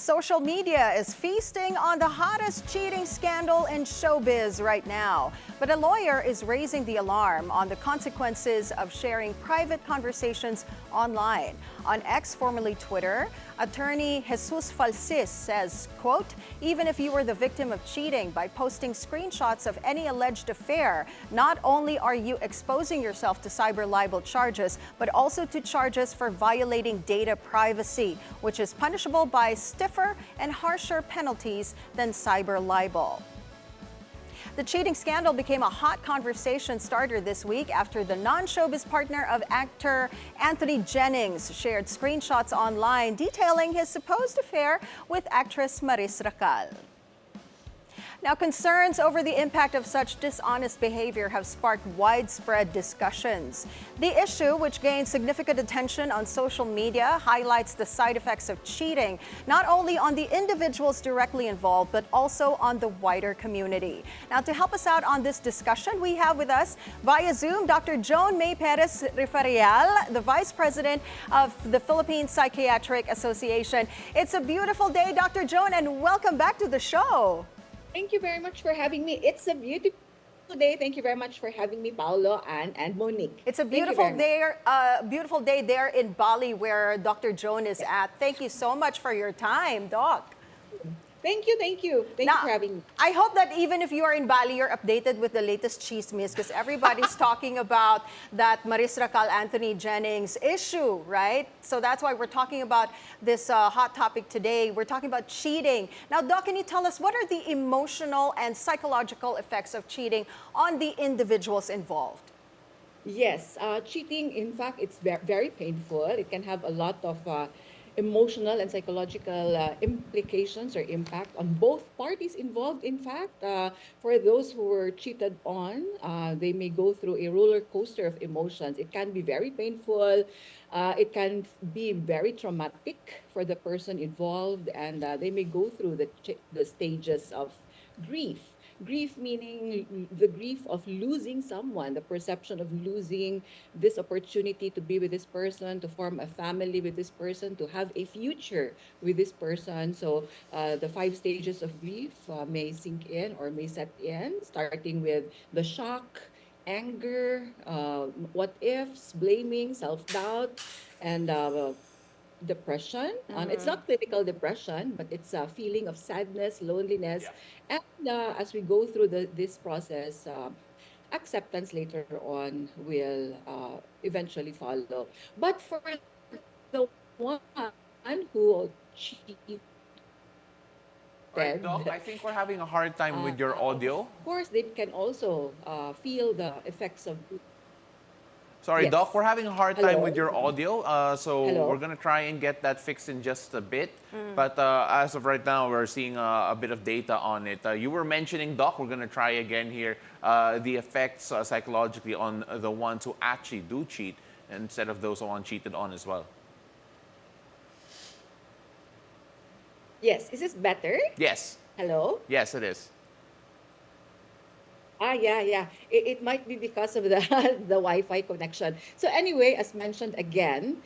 Social media is feasting on the hottest cheating scandal in showbiz right now. But a lawyer is raising the alarm on the consequences of sharing private conversations online. On X, formerly Twitter, attorney Jesus Falsis says, quote, even if you were the victim of cheating by posting screenshots of any alleged affair, not only are you exposing yourself to cyber libel charges, but also to charges for violating data privacy, which is punishable by stiffer and harsher penalties than cyber libel. The cheating scandal became a hot conversation starter this week after the non-showbiz partner of actor Anthony Jennings shared screenshots online detailing his supposed affair with actress Maris Racal. Now, concerns over the impact of such dishonest behavior have sparked widespread discussions. The issue, which gained significant attention on social media, highlights the side effects of cheating, not only on the individuals directly involved, but also on the wider community. Now, to help us out on this discussion, we have with us via Zoom Dr. Joan Mae Perez Rifareal, the Vice President of the Philippine Psychiatric Association. It's a beautiful day, Dr. Joan, and welcome back to the show. Thank you very much for having me. It's a beautiful day. Thank you very much for having me, Paolo and Monique. It's a beautiful day there in Bali where Dr. Joan is at. Thank you so much for your time, Doc. Thank you. Thank you for having me. I hope that even if you are in Bali, you're updated with the latest chismis because everybody's talking about that Maris Racal Anthony Jennings issue, right? So that's why we're talking about this hot topic today. We're talking about cheating. Now, Doc, can you tell us what are the emotional and psychological effects of cheating on the individuals involved? Yes, cheating, in fact, it's very painful. It can have a lot of emotional and psychological implications or impact on both parties involved. In fact, for those who were cheated on, they may go through a roller coaster of emotions. It can be very painful. It can be very traumatic for the person involved, and they may go through the stages of grief. Grief meaning the grief of losing someone, the perception of losing this opportunity to be with this person, to form a family with this person, to have a future with this person. So the 5 stages of grief may sink in or may set in, starting with the shock, anger, what ifs, blaming, self doubt, and depression. It's not clinical depression, but it's a feeling of sadness, loneliness. Yeah. And as we go through this process, acceptance later on will eventually follow. But for the one who cheated, All right, Doc, I think we're having a hard time with your audio. of course, they can also feel the effects of. Sorry, Yes. Doc, we're having a hard time with Hello? your audio, so Hello? we're going to try and get that fixed in just a bit. But as of right now, we're seeing a bit of data on it. You were mentioning, Doc, we're going to try again here, the effects psychologically on the ones who actually do cheat instead of those who are cheated on as well. Yes. Is this better? Yes, Hello? yes, it is. Yeah. It might be because of the the Wi-Fi connection. So anyway, as mentioned again,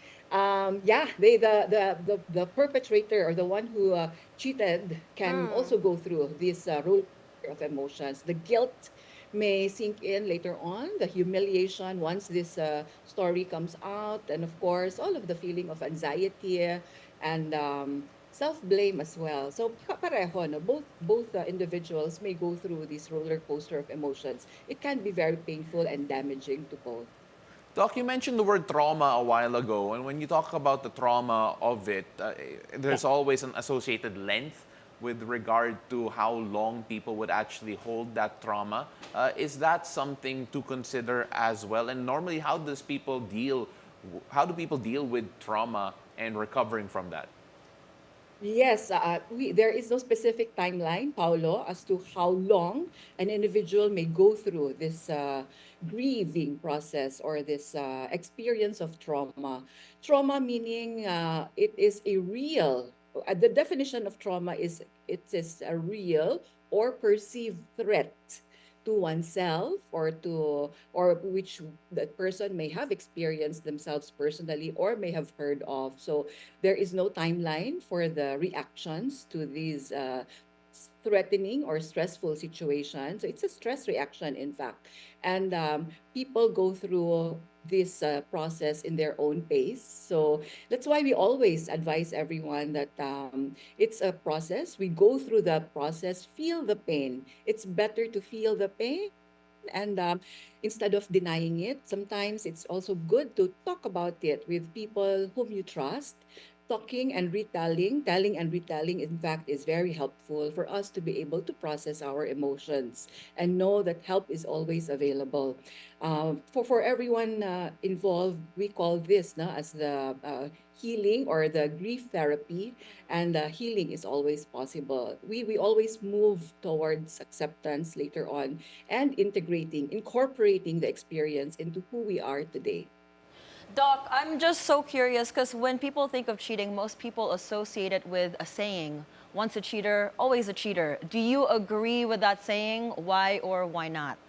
yeah, the perpetrator or the one who cheated can also go through this roller coaster of emotions. The guilt may sink in later on, the humiliation once this story comes out, and of course, all of the feeling of anxiety and self-blame as well. So pareho, no? Both individuals may go through this roller coaster of emotions. It can be very painful and damaging to both. Doc, you mentioned the word trauma a while ago, and when you talk about the trauma of it, Yeah. there's always an associated length with regard to how long people would actually hold that trauma. Is that something to consider as well? And normally, how do people deal with trauma and recovering from that? Yes, there is no specific timeline, Paulo, as to how long an individual may go through this grieving process or this experience of trauma. Trauma meaning it is a real, the definition of trauma is it is a real or perceived threat to oneself, or which that person may have experienced themselves personally or may have heard of. So there is no timeline for the reactions to these threatening or stressful situations. So it's a stress reaction, in fact. And people go through this process in their own pace. So that's why we always advise everyone that it's a process. We go through the process, feel the pain. It's better to feel the pain, and instead of denying it, sometimes it's also good to talk about it with people whom you trust. Talking and retelling, telling and retelling, in fact, is very helpful for us to be able to process our emotions and know that help is always available. For everyone involved, we call this as the healing or the grief therapy, and healing is always possible. We always move towards acceptance later on and incorporating the experience into who we are today. Doc, I'm just so curious because when people think of cheating, most people associate it with a saying, once a cheater, always a cheater. Do you agree with that saying? Why or why not?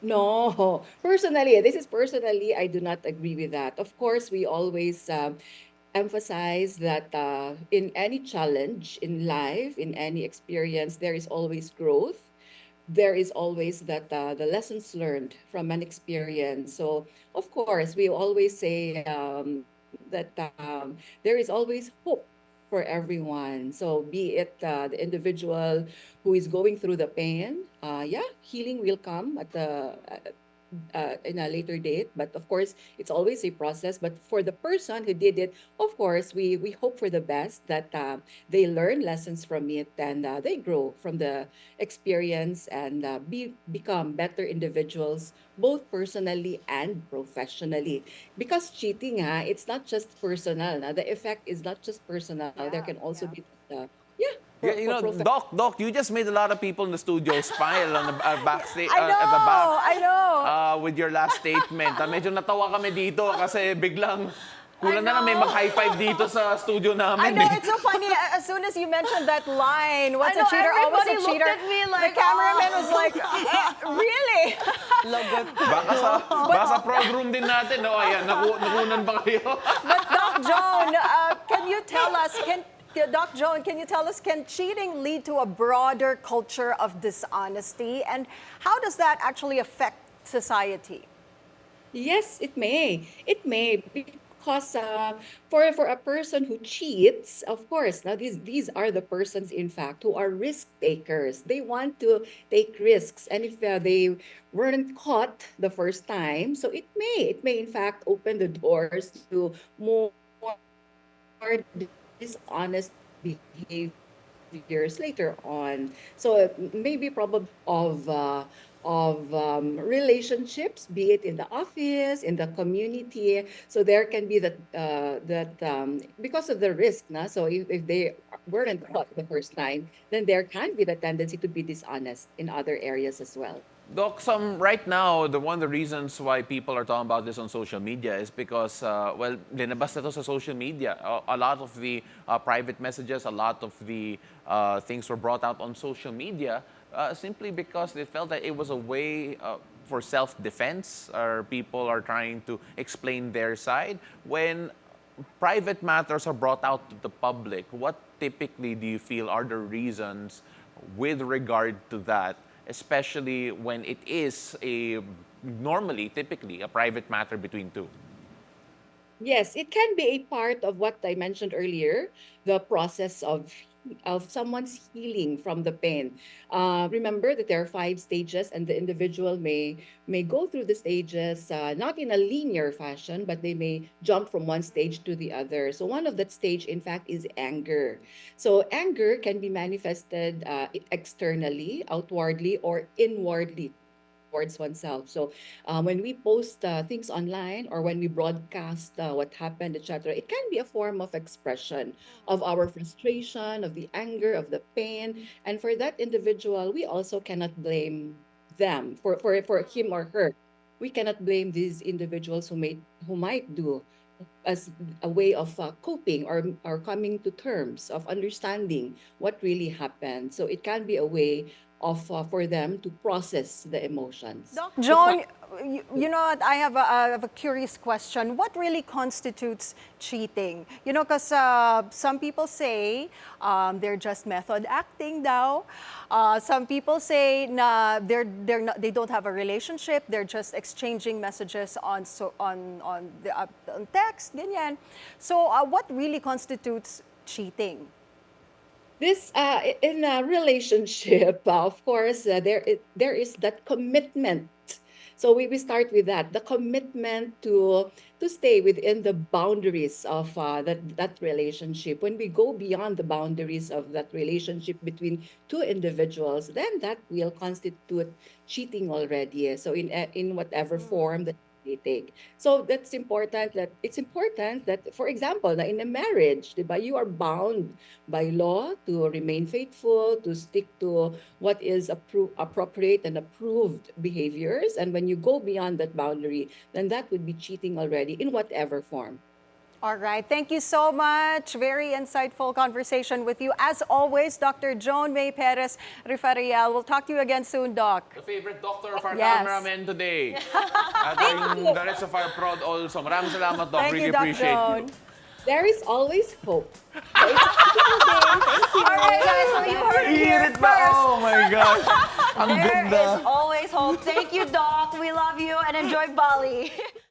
No, personally, this is personally, I do not agree with that. Of course, we always emphasize that in any challenge in life, in any experience, there is always growth. There is always that the lessons learned from an experience. So, of course, we always say that there is always hope for everyone. So, be it the individual who is going through the pain, yeah, healing will come at the in a later date. But of course, it's always a process. But for the person who did it, of course, we hope for the best, that they learn lessons from it, and they grow from the experience, and become better individuals, both personally and professionally. Because cheating, it's not just personal. The effect is not just personal. There can Yeah. also be, yeah, Yeah, you know, professional. Doc, you just made a lot of people in the studio smile on the backstage I at the back know, I know. with your last statement. Medyo natawa kami dito kasi biglang I kulang na lang may know. mag-high five dito sa studio I namin. know, it's so funny. As soon as you mentioned that line, what's I a know, cheater, always a everybody looked cheater, at me the like, cameraman "Oh." was like, really? Lagot Baka sa, kayo. baka sa prog room din natin. No? Ayan, nakunan ba kayo? But Doc Joan, can you tell us, Doc Joan, can you tell us, can cheating lead to a broader culture of dishonesty? And how does that actually affect society? Yes, it may. It may, because for a person who cheats, of course, now these are the persons, in fact, who are risk takers. They want to take risks, and if they weren't caught the first time, so it may in fact open the doors to more dishonest behaviors later on. So maybe probably of relationships, be it in the office, in the community. So there can be that because of the risk, so if they weren't caught the first time, then there can be the tendency to be dishonest in other areas as well. Doc, right now, one of the reasons why people are talking about this on social media is because, well, linabas na to sa social media. A lot of the private messages, a lot of the things were brought out on social media simply because they felt that it was a way for self-defense, or people are trying to explain their side. When private matters are brought out to the public, what typically do you feel are the reasons with regard to that, especially when it is typically a private matter between two? Yes, it can be a part of what I mentioned earlier, the process of someone's healing from the pain. Remember that there are 5 stages, and the individual may go through the stages not in a linear fashion, but they may jump from one stage to the other. So one of that stage, in fact, is anger. So anger can be manifested externally, outwardly, or inwardly towards oneself. So when we post things online, or when we broadcast what happened, etc., it can be a form of expression of our frustration, of the anger, of the pain. And for that individual, we also cannot blame them for him or her. We cannot blame these individuals who might do as a way of coping, or coming to terms of understanding what really happened. So it can be a way for them to process the emotions. Doc Joan, you know what? I have a curious question. What really constitutes cheating? You know, because some people say they're just method acting daw. Some people say na they don't have a relationship. They're just exchanging messages on on text, ganyan. So what really constitutes cheating? This in a relationship, of course, there is that commitment. So we start with that, the commitment to stay within the boundaries of that relationship. When we go beyond the boundaries of that relationship between two individuals, then that will constitute cheating already. So in whatever form that they take. So it's important that, for example, na in a marriage, diba, you are bound by law to remain faithful, to stick to what is appropriate and approved behaviors. And when you go beyond that boundary, then that would be cheating already in whatever form. All right. Thank you so much. Very insightful conversation with you. As always, Dr. Joan Mae Perez Rifareal. We'll talk to you again soon, Doc. The favorite doctor of our Yes. cameraman today. At yung the rest of our prod also. Maraming salamat, Doc. Thank Really you, Doc appreciate Joan. you. There is always hope. So it's a beautiful day. Thank you. All right, guys. So you heard it here Init ba? first. Oh my gosh. Ang There ganda. is always hope. Thank you, Doc. We love you and enjoy Bali.